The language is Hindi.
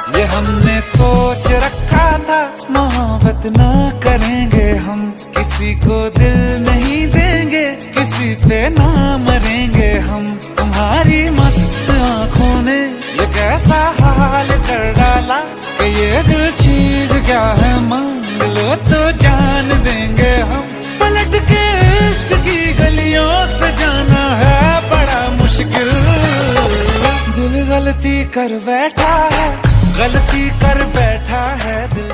ये हमने सोच रखा था, मोहब्बत ना करेंगे हम, किसी को दिल नहीं देंगे, किसी पे ना मरेंगे हम। तुम्हारी मस्त आंखों ने ये कैसा हाल कर डाला कि ये दिल चीज क्या है, मांग लो तो जान देंगे हम। पलट के इश्क की गलियों से जाना है बड़ा मुश्किल। दिल गलती कर बैठा है, गलती कर बैठा है दिल।